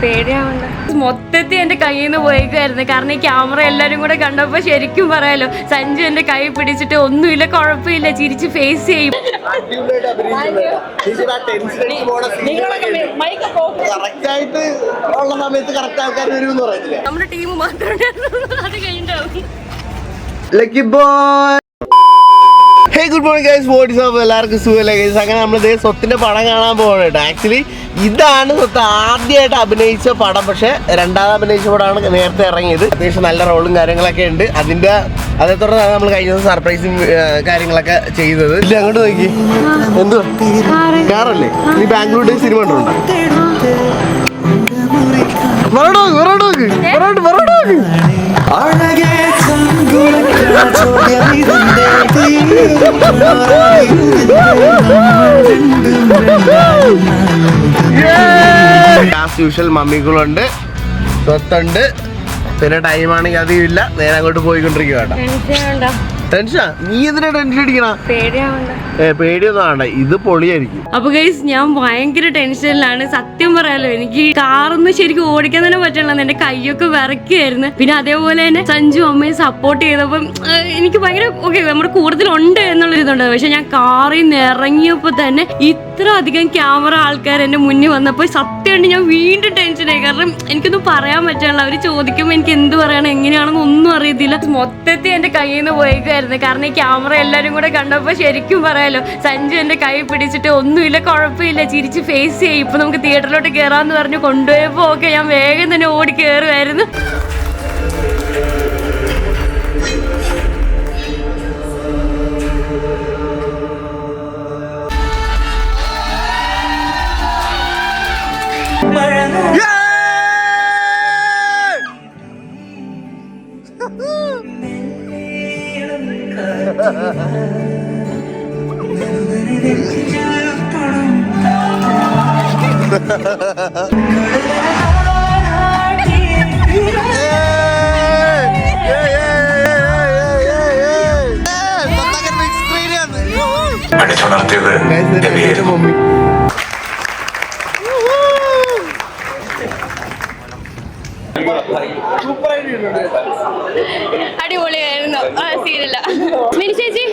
പേടിയാവണ്ട. മൊത്തത്തിൽ എന്റെ കയ്യിൽ നിന്ന് പോയിക്കായിരുന്നു. കാരണം ഈ ക്യാമറ എല്ലാരും കൂടെ കണ്ടപ്പോ ശരിക്കും പറയാലോ, സഞ്ജു എന്റെ കൈ പിടിച്ചിട്ട് ഒന്നുമില്ല, കുഴപ്പമില്ല, ചിരിച്ച് ഫേസ് ചെയ്യും. നമ്മുടെ ടീം മാത്രമേ അത് കഴിഞ്ഞിട്ടാവും. Hey good morning guys, what is up? എല്ലാവർക്കും സുഖമല്ലേ ഗൈസ്? അങ്ങനെ നമ്മൾ സ്വത്തിന്റെ പടം കാണാൻ പോകണം കേട്ടോ. ആക്ച്വലി ഇതാണ് സ്വത്ത് ആദ്യമായിട്ട് അഭിനയിച്ച പടം. പക്ഷെ രണ്ടാമത് അഭിനയിച്ച പടമാണ് നേരത്തെ ഇറങ്ങിയത്. അത്യാവശ്യം നല്ല റോളും കാര്യങ്ങളൊക്കെ ഉണ്ട്. അതേ തുടർന്നാണ് നമ്മൾ കഴിഞ്ഞ ദിവസം സർപ്രൈസും കാര്യങ്ങളൊക്കെ ചെയ്തത്. ഇല്ല, അങ്ങോട്ട് നോക്കി. എന്തുവാ കാറല്ലേ? നീ ബാംഗ്ലൂർ സിനിമ കണ്ടുണ്ടോ? ആസ് യൂഷ്വൽ മമ്മികളുണ്ട്, സ്വത്തുണ്ട്, പിന്നെ ടൈം ആണെങ്കിൽ അധികം ഇല്ല. നേരെ അങ്ങോട്ട് പോയിക്കൊണ്ടിരിക്കുക കേട്ടോ. ടെൻഷനാ? നീ എന്തിനാ ടെൻഷൻ അടിക്കണ? പേടിയൊന്നും വേണ്ട, ഇത് പൊളിയായിരിക്കും. അപ്പൊ ഗൈസ്, ഞാൻ ഭയങ്കര ടെൻഷനിലാണ്. സത്യം പറയാലോ, എനിക്ക് കാറൊന്നും ശരിക്കും ഓടിക്കാൻ തന്നെ പറ്റില്ല. എന്റെ കൈയൊക്കെ വിറയ്ക്കായിരുന്നു. പിന്നെ അതേപോലെ തന്നെ സഞ്ജു അമ്മയെ സപ്പോർട്ട് ചെയ്തപ്പം എനിക്ക് ഭയങ്കര ഓക്കെ, നമ്മുടെ കൂടുതലുണ്ട് എന്നുള്ളൊരു ഇതുണ്ട്. പക്ഷെ ഞാൻ കാറിൽ നിന്ന് ഇറങ്ങിയപ്പോ തന്നെ ഇത്ര അധികം ക്യാമറ ആൾക്കാർ എന്റെ മുന്നിൽ വന്നപ്പോൾ സത്യമായിട്ട് ഞാൻ വീണ്ടും ടെൻഷനായി. കാരണം എനിക്കൊന്നും പറയാൻ പറ്റില്ല. അവര് ചോദിക്കുമ്പോൾ എനിക്ക് എന്ത് പറയണം, എങ്ങനെയാണെന്ന് ഒന്നും അറിയത്തില്ല. മൊത്തത്തിൽ എന്റെ കയ്യിൽ നിന്ന് പോയിക്കായിരുന്നു. കാരണം ഈ ക്യാമറ എല്ലാരും കൂടെ കണ്ടപ്പോ ശരിക്കും പറയാലോ, സഞ്ജു എന്റെ കൈ പിടിച്ചിട്ട് ഒന്നുമില്ല, കുഴപ്പമില്ല, ചിരിച്ച് ഫേസ് ചെയ്യും, ഇപ്പൊ നമുക്ക് തിയേറ്ററിലോട്ട് കയറാന്ന് പറഞ്ഞു കൊണ്ടുപോയപ്പോ ഓക്കെ, ഞാൻ വേഗം തന്നെ ഓടി കയറുമായിരുന്നു. അടിപൊളിയായിരുന്നു. സീനല്ല മിനി ചേച്ചി,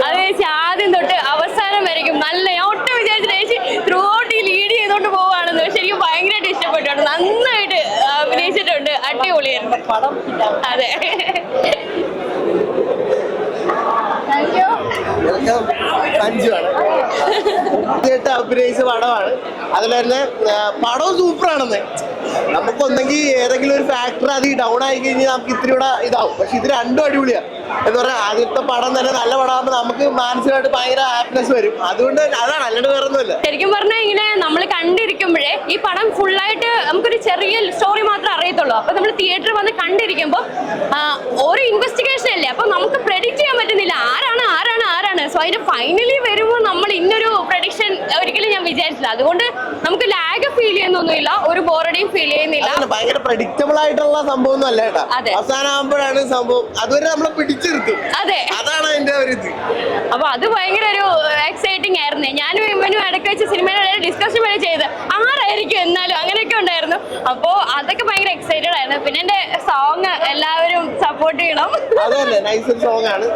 അത് ചേച്ചി ആദ്യം തൊട്ട് അവസാനം വരയ്ക്കും നല്ല, ഞാൻ ഒട്ടും വിചാരിച്ചില്ല ചേച്ചി ത്രൂ ഔട്ട് ഈ ലീഡ് ചെയ്തോണ്ട് പോവാണെന്ന്. പക്ഷെ എനിക്ക് ഭയങ്കരമായിട്ട് ഇഷ്ടപ്പെട്ടു. നന്നായിട്ട് അഭിനയിച്ചിട്ടുണ്ട്. അടിപൊളിയായിരുന്നു. അതെ, അഭിനയിച്ച പടമാണ്. അതിൽ തന്നെ പടവും സൂപ്പറാണെന്ന്. നമുക്കൊന്നെങ്കിൽ ഏതെങ്കിലും ഒരു ഫാക്ടർ അത് ഡൗൺ ആയി കഴിഞ്ഞാൽ നമുക്ക് ഇത്തിരി കൂടെ ഇതാവും. പക്ഷെ ഇത് രണ്ടും അടിപൊളിയാണ്. എന്ന് പറഞ്ഞാൽ ആദ്യത്തെ പടം തന്നെ നല്ല പടമാകുമ്പോൾ നമുക്ക് മാനസികമായിട്ട് ഭയങ്കര ഹാപ്പിനെസ് വരും. അതുകൊണ്ട് അതാണ്, അല്ലാണ്ട് വേറെ ഒന്നുമില്ല. ശരിക്കും പറഞ്ഞാൽ ഇങ്ങനെ നമ്മൾ കണ്ടിരിക്കുമ്പോഴേ ഈ പടം ഫുള്ളായിട്ട് നമുക്കൊരു ചെറിയ സ്റ്റോറി മാത്രമേ അറിയത്തുള്ളൂ. അപ്പൊ നമ്മൾ തിയേറ്ററിൽ വന്ന് കണ്ടിരിക്കുമ്പോൾ ഒരു ഇൻവെസ്റ്റിഗേഷൻ അല്ലേ, അപ്പൊ നമുക്ക് പ്രെഡിക്റ്റ് ചെയ്യാൻ പറ്റുന്നില്ല ആരാണ് ആരാണ് ആരാണ്. സോ അതിന്റെ ഫൈനലി വരുമ്പോൾ നമ്മൾ ഇന്നൊരു പ്രഡിക്ഷൻ ഒരിക്കലും ഞാൻ വിചാരിച്ചില്ല. അതുകൊണ്ട് നമുക്ക് ലാഗ് ഫീൽ ചെയ്യുന്നൊന്നുമില്ല, ഒരു ബോറടിയും ഫീൽ ചെയ്യുന്നില്ല. ഭയങ്കര പ്രഡിക്റ്റബിൾ ആയിട്ടുള്ള സംഭവം ഒന്നും അല്ല കേട്ടോ. അവസാനമാകുമ്പോഴാണ് സംഭവം, അതുവരെ നമ്മളെ പിടിച്ചെടുക്കും. അതെ, അതാണ് അതിന്റെ ഒരു ഇത്. അപ്പൊ അത് ഭയങ്കര ഒരു എക്സൈറ്റിംഗ് ആയിരുന്നു. ഞാനും ഇവനും ഇടയ്ക്ക് വെച്ച് സിനിമയുടെ ഡിസ്കഷൻ വരെ ചെയ്ത് ആരായിരിക്കും എന്നാലും അങ്ങനെയൊക്കെ ഉണ്ടായിരുന്നു. അപ്പോ അതൊക്കെ ഭയങ്കര എക്സൈറ്റഡ് ആയിരുന്നു. പിന്നെ എന്റെ സോങ് എല്ലാവരും സപ്പോർട്ട് ചെയ്യണം. സോങ് ആണ്.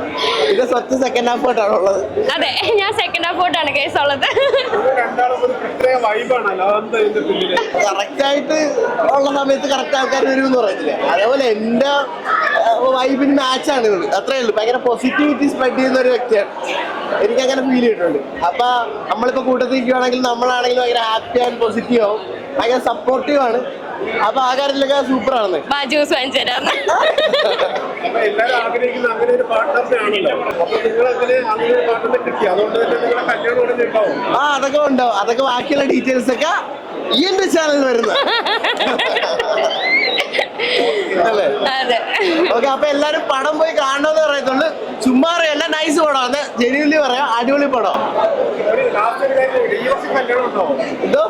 ഇത് സ്വത്ത് സെക്കൻഡ് ഹാഫ് ആയിട്ടാണ് ഉള്ളത്. അതെ, ഞാൻ സെക്കൻഡ് ഹാഫ് ആയിട്ടാണ് കേസ് ഉള്ളത്. കറക്റ്റ് ആയിട്ട് ഉള്ള സമയത്ത് കറക്റ്റ് ആൾക്കാർ വരും എന്ന് പറയത്തില്ലേ, അതേപോലെ എന്റെ വൈബിന് മാച്ചാണ് ഇത്. അത്രേ ഉള്ളൂ. ഭയങ്കര പോസിറ്റിവിറ്റി സ്പ്രെഡ് ചെയ്യുന്ന ഒരു വ്യക്തിയാണ്. എനിക്കങ്ങനെ ഫീൽ ചെയ്തിട്ടുണ്ട്. അപ്പൊ നമ്മളിപ്പോ കൂട്ടത്തിൽ ഇരിക്കുവാണെങ്കിൽ നമ്മളാണെങ്കിലും ഭയങ്കര ഹാപ്പി ആൻഡ് പോസിറ്റീവ് ആവും, ഭയങ്കര സപ്പോർട്ടീവ് ആണ്. അപ്പൊ ആ കാര്യത്തിലൊക്കെ സൂപ്പർ ആണെന്ന്. അതൊക്കെ ഉണ്ടാവും. അതൊക്കെ ബാക്കിയുള്ള ഡീറ്റെയിൽസ് ഒക്കെ ഈ എന്റെ ചാനൽ വരുന്ന. ഓക്കെ, അപ്പൊ എല്ലാരും പടം പോയി കാണണമെന്ന് പറയത്തുള്ളൂ. ചുമ്മാ പറയല്ല, നൈസ് പടം. ജെന്യൂൻലി പറയാം, അടിപൊളി പടം. എന്തോ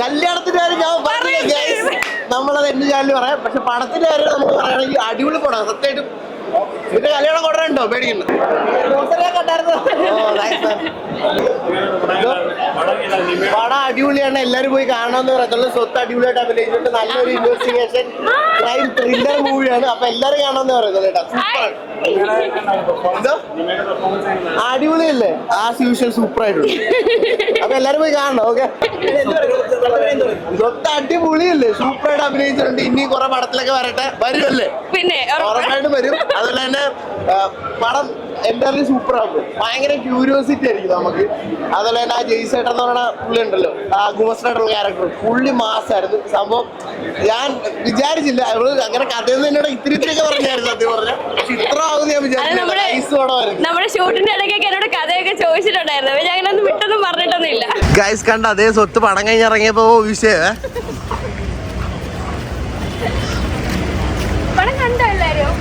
കല്യാണത്തിന്റെ കാര്യം ഞാൻ പറഞ്ഞില്ല ഗൈസ്, നമ്മളത് എന്റെ ചാനലിൽ പറയാം. പക്ഷെ പടത്തിന്റെ കാര്യം നമുക്ക് പറയുകയാണെങ്കിൽ അടിപൊളി പടം സത്യമായിട്ടും. പിന്നെ കല്യാണം കൊണ്ടുണ്ടോ പേടിക്കുന്നു. പടം അടിപൊളിയാണ്, എല്ലാരും പോയി കാണാമെന്ന് പറയത്തുള്ളൂ. സ്വത്ത് അടിപൊളിയായിട്ട് അഭിനയിച്ചിട്ട് നല്ലൊരു ഇൻവെസ്റ്റിഗേഷൻ ക്രൈം ത്രില്ലർ മൂവിയാണ്. അപ്പൊ എല്ലാരും കാണാമെന്ന് പറയുന്നത് കേട്ടോ. സൂപ്പറാണ്, അടിപൊളിയല്ലേ, ആസ് യൂഷ്വൽ സൂപ്പർ ആയിട്ടുണ്ട്. അപ്പൊ എല്ലാരും പോയി കാണണം. ഓക്കെ, സ്വത്ത് അടിപൊളിയല്ലേ, സൂപ്പറായിട്ട് അഭിനയിച്ചിട്ടുണ്ട്. ഇനി കുറെ പടത്തിലൊക്കെ വരട്ടെ, വരുമല്ലേ? പിന്നെ ഉറപ്പായിട്ടും വരും. അതുപോലെ തന്നെ പടം എന്തായാലും സൂപ്പർ ആകും. ഭയങ്കര ക്യൂരിയോസിറ്റി ആയിരിക്കും നമുക്ക്. അതുപോലെ തന്നെ ആ ജെയ്സേട്ടൻ എന്ന് പറയുന്ന പുള്ളി ഉണ്ടല്ലോ, ആ ഗുമസ്റ്റായിട്ടുള്ള ക്യാരക്ടർ, പുള്ളി മാസായിരുന്നു സംഭവം. ഞാൻ വിചാരിച്ചില്ല അവള് അങ്ങനെ കഥയൊന്നും എന്നോട് ഇത്തിരിയൊക്കെ പറഞ്ഞായിരുന്നു സത്യം പറഞ്ഞാൽ. പക്ഷെ ഇത്ര ആകും ഞാൻ വിചാരിച്ചില്ല. നമ്മുടെ ഷൂട്ടിന്റെ ഇടയ്ക്കൊക്കെ എന്നോട് കഥയൊക്കെ ചോദിച്ചിട്ടുണ്ടായിരുന്നു. പക്ഷെ അങ്ങനെ ഒന്നും വിട്ടൊന്നും പറഞ്ഞിട്ടൊന്നുമില്ല. ഗൈസ് കണ്ട അതേ സ്വത്ത് പടം കഴിഞ്ഞിറങ്ങിയപ്പോ വിഷയമേ പടം കണ്ടോ എല്ലാരും?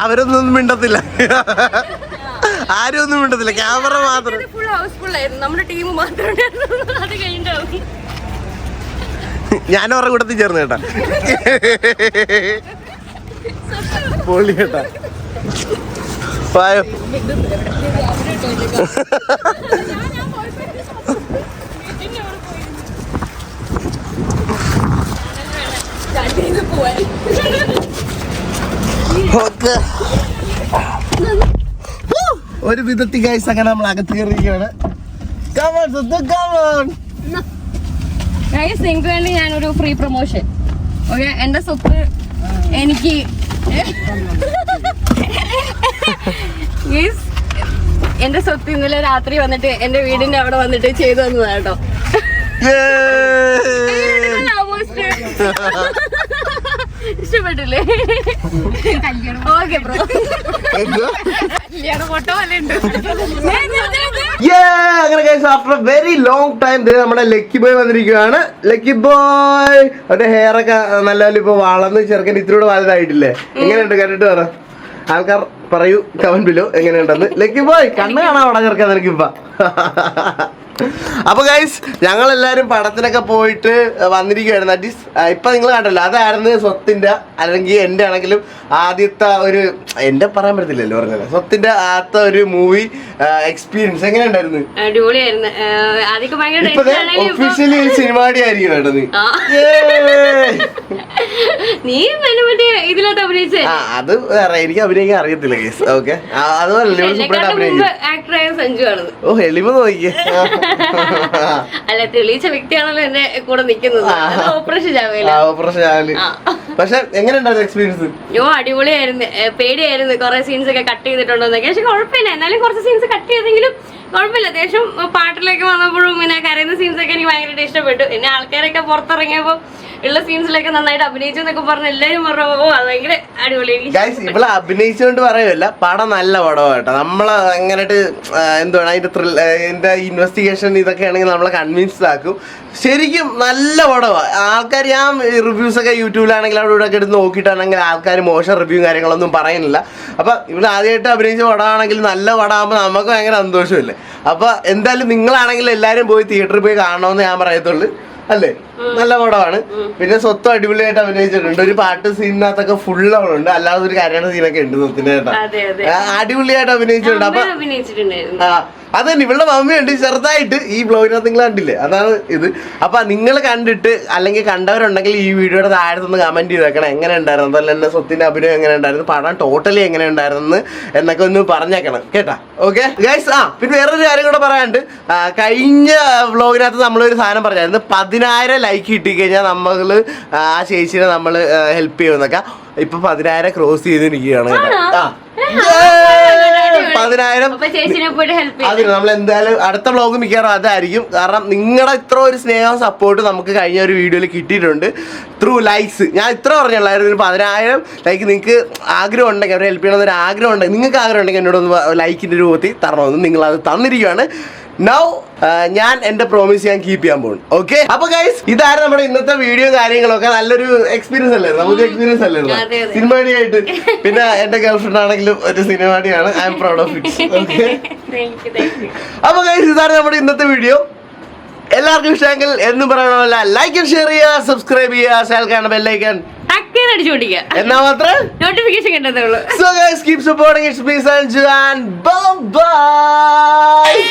അവരൊന്നും മിണ്ടത്തില്ല, ആരും ഒന്നും മിണ്ടത്തില്ല, ക്യാമറ മാത്രം. ഫുൾ ഹൗസ്ഫുൾ ആയിരുന്നു, നമ്മുടെ ടീം മാത്രം. അത് കഴിഞ്ഞിട്ടാവും ഞാൻ അവരുടെ കൂട്ടത്തിൽ ചേർന്ന് കേട്ടാ. പൊളി കേട്ടാ. പായോ ഒരു വിധത്തിൽ ഗൈസ് അങ്ങനെ നമ്മൾ അകത്ത് കയറിയിരിക്കുകയാണ്. നിങ്ങൾക്ക് വേണ്ടി ഞാനൊരു ഫ്രീ പ്രൊമോഷൻ. ഓക്കെ, എന്റെ സ്വത്ത് എനിക്ക് എന്റെ സ്വത്ത് ഇന്നലെ രാത്രി വന്നിട്ട് എന്റെ വീടിന്റെ അവിടെ വന്നിട്ട് ചെയ്തു തന്നതാ കേട്ടോ. ഇഷ്ടപ്പെട്ടില്ലേ? ഓക്കെ ബ്രോ, കല്യാണ ഫോട്ടോ പോലെ ഉണ്ട്. അങ്ങനെ guys after very long time നമ്മുടെ ലക്കി ബോയ് വന്നിരിക്കുകയാണ്. ലക്കി ബോയ് അവന്റെ ഹെയർ ഒക്കെ നല്ല ഇപ്പൊ വളർന്ന് ചെറുക്കൻ ഇത്തിരി വലുതായിട്ടില്ലേ? എങ്ങനെയുണ്ട് കേട്ടിട്ട് പറ, ആൾക്കാർ പറയൂ കമന്റ് ബിലോ എങ്ങനെയുണ്ടെന്ന്. ലക്കി ബോയ് കണ്ണ് കാണാൻ അവിടെ ചെറുക്കാൻ നിനക്കിപ്പ. അപ്പൊ ഗൈസ് ഞങ്ങൾ എല്ലാരും പടത്തിനൊക്കെ പോയിട്ട് വന്നിരിക്കുകയായിരുന്നു. അറ്റ്ലീസ്റ്റ് ഇപ്പൊ നിങ്ങൾ കണ്ടല്ലോ, അതായിരുന്നു സ്വത്തിന്റെ അല്ലെങ്കിൽ എന്റെ ആണെങ്കിലും ആദ്യത്തെ ഒരു, എന്റെ പറയാൻ പറ്റത്തില്ലല്ലോ പറഞ്ഞത്, സ്വത്തിന്റെ ആദ്യത്തെ ഒരു മൂവി എക്സ്പീരിയൻസ് എങ്ങനെ ഉണ്ടായിരുന്നു? അടിപൊളിയായിരുന്നു. ഒഫീഷ്യലി സിനിമാടി ആയിരിക്കും കേട്ടോ നീ. നീ ഇതിലോട്ട് അഭിനയിച്ച അത് വേറെ, എനിക്ക് അഭിനയിക്കാൻ അറിയത്തില്ല ഗൈസ്. ഓക്കെ, അതുപോലെ ആക്ടറായ സഞ്ജു ആണ്. ഓ എളിമ നോക്കിയേ. അല്ല, തെളിയിച്ച വ്യക്തിയാണല്ലോ എന്റെ കൂടെ നിൽക്കുന്നത്. ഓപ്പറേഷൻ ചാവല്. പക്ഷെ എങ്ങനെ ഉണ്ടായിരുന്നു എക്സ്പീരിയൻസ്? അടിപൊളിയായിരുന്നു. പേടിയായിരുന്നു കുറെ സീൻസ് ഒക്കെ കട്ട് ചെയ്തിട്ടുണ്ടോന്നൊക്കെ. പക്ഷെ കുഴപ്പമില്ല, എന്നാലും കുറച്ച് സീൻസ് കട്ട് ചെയ്തെങ്കിലും കുഴപ്പമില്ല. അത്യാവശ്യം പാട്ടിലേക്ക് വന്നപ്പോഴും ഇങ്ങനെ കരയുന്ന സീൻസ് ഒക്കെ എനിക്ക് ഭയങ്കരമായിട്ട് ഇഷ്ടപ്പെട്ടു. പിന്നെ ആൾക്കാരൊക്കെ പുറത്തിറങ്ങിയപ്പോ ഉള്ള സീൻസിലൊക്കെ നന്നായിട്ട് അഭിനയിച്ചു എന്നൊക്കെ പറഞ്ഞ് എല്ലാരും പറഞ്ഞു ഓ അത് ഭയങ്കര അടിപൊളി. ഇവിടെ അഭിനയിച്ചുകൊണ്ട് പറയുമല്ല, പടം നല്ല പടമാണ് കേട്ടോ. നമ്മളെ എങ്ങനെയായിട്ട് എന്താണ് അതിന്റെ ഇൻവെസ്റ്റിഗേഷൻ ഇതൊക്കെ ആണെങ്കിൽ നമ്മളെ കൺവിൻസ്ഡ് ആക്കും. ശരിക്കും നല്ല പടമാണ്. ആൾക്കാർ ഞാൻ റിവ്യൂസ് ഒക്കെ യൂട്യൂബിലാണെങ്കിൽ അവിടെ ഇവിടെ ഒക്കെ എടുത്ത് നോക്കിയിട്ടാണെങ്കിൽ ആൾക്കാർ മോശം റിവ്യൂ കാര്യങ്ങളൊന്നും പറയുന്നില്ല. അപ്പൊ ഇവിടെ ആദ്യമായിട്ട് അഭിനയിച്ച പടമാണെങ്കിൽ നല്ല പടമാകുമ്പോൾ നമുക്ക് ഭയങ്കര സന്തോഷമല്ലേ. അപ്പൊ എന്തായാലും നിങ്ങളാണെങ്കിൽ എല്ലാവരും പോയി തിയേറ്ററിൽ പോയി കാണണമെന്ന് ഞാൻ പറയത്തുള്ളൂ. അല്ലേ, നല്ല പടമാണ്. പിന്നെ സ്വത്തും അടിപൊളിയായിട്ട് അഭിനയിച്ചിട്ടുണ്ട്. ഒരു പാട്ട് സീനിനകത്തൊക്കെ ഫുൾ അവളുണ്ട്, അല്ലാതെ ഒരു കരയണ സീനൊക്കെ ഉണ്ട് സ്വത്തിന്റെ കേട്ടോ. അടിപൊളിയായിട്ട് അഭിനയിച്ചിട്ടുണ്ട്. അപ്പൊ അതന്നെ ഇവളുടെ മമ്മിയുണ്ട് ചെറുതായിട്ട് ഈ ബ്ലോഗിനകത്ത് നിങ്ങൾ കണ്ടില്ലേ, അതാണ് ഇത്. അപ്പൊ നിങ്ങൾ കണ്ടിട്ട് അല്ലെങ്കിൽ കണ്ടവരുണ്ടെങ്കിൽ ഈ വീഡിയോയുടെ താഴെ നിന്ന് കമന്റ് ചെയ്തേക്കണം എങ്ങനെ ഉണ്ടായിരുന്നു, അതുപോലെ തന്നെ സ്വത്തിന്റെ അഭിനയം എങ്ങനെ ഉണ്ടായിരുന്നു, പടം ടോട്ടലി എങ്ങനെ ഉണ്ടായിരുന്നു എന്നൊക്കെ ഒന്ന് പറഞ്ഞേക്കണം കേട്ടാ. ഓക്കെ ഗൈസ്, പിന്നെ വേറൊരു കാര്യം കൂടെ പറയാനുണ്ട്. കഴിഞ്ഞ വ്ലോഗിനകത്ത് നമ്മളൊരു സാധനം പറഞ്ഞായിരുന്നു, 10,000 ലൈക്ക് കിട്ടിക്കഴിഞ്ഞാൽ നമ്മള് ആ ചേച്ചിനെ നമ്മൾ ഹെൽപ്പ് ചെയ്യുമെന്നൊക്കെ. ഇപ്പൊ 10,000 ക്രോസ് ചെയ്തിരിക്കുകയാണ് കേട്ടോ. 10,000 അതിന് നമ്മൾ എന്തായാലും അടുത്ത വ്ലോഗ് മിക്കവാറും അതായിരിക്കും. കാരണം നിങ്ങളുടെ ഇത്ര ഒരു സ്നേഹം സപ്പോർട്ട് നമുക്ക് കഴിഞ്ഞ ഒരു വീഡിയോയിൽ കിട്ടിയിട്ടുണ്ട് ത്രൂ ലൈക്സ്. ഞാൻ ഇത്ര പറഞ്ഞുള്ളായിരുന്നു, 10,000 ലൈക്ക് നിങ്ങൾക്ക് ആഗ്രഹം ഉണ്ടെങ്കിൽ അവരെ ഹെൽപ്പ് ചെയ്യണമെന്നൊരു ആഗ്രഹം ഉണ്ടെങ്കിൽ, നിങ്ങൾക്ക് ആഗ്രഹം ഉണ്ടെങ്കിൽ എന്നോടൊന്ന് ലൈക്കിൻ്റെ രൂപത്തിൽ തരണമെന്ന് നിങ്ങളത് തന്നിരിക്കുകയാണ്. നൗ ഞാൻ എന്റെ പ്രോമിസ് ഞാൻ കീപ്പ് ചെയ്യാൻ പോകും. ഓക്കെ, അപ്പൊ ഗൈസ് ഇതായിരുന്നു നമ്മുടെ ഇന്നത്തെ വീഡിയോ കാര്യങ്ങളൊക്കെ. നല്ലൊരു എക്സ്പീരിയൻസ് അല്ലായിരുന്നു, നമുക്ക് എക്സ്പീരിയൻസ് അല്ലായിരുന്നു സിനിമാടിയായിട്ട്. പിന്നെ എന്റെ ഗേൾഫ്രണ്ട് ആണെങ്കിലും ഒരു സിനിമാടിയാണ്. I am proud of it. Okay, അപ്പൊ ഗൈസ് ഇതാണ് നമ്മുടെ ഇന്നത്തെ വീഡിയോ. എല്ലാവർക്കും ഇഷ്ടമെങ്കിൽ എന്നും പറയണമല്ല, ലൈക്ക് ഷെയർ ചെയ്യുക, സബ്സ്ക്രൈബ് ചെയ്യുക, ഷെയർ ബെല്ലൈക്കൺ എന്നാ മാത്രമേ നോട്ടിഫിക്കേഷൻ കിട്ടത്തുള്ളൂ. So guys, keep supporting. It's me Sanju and bye bye.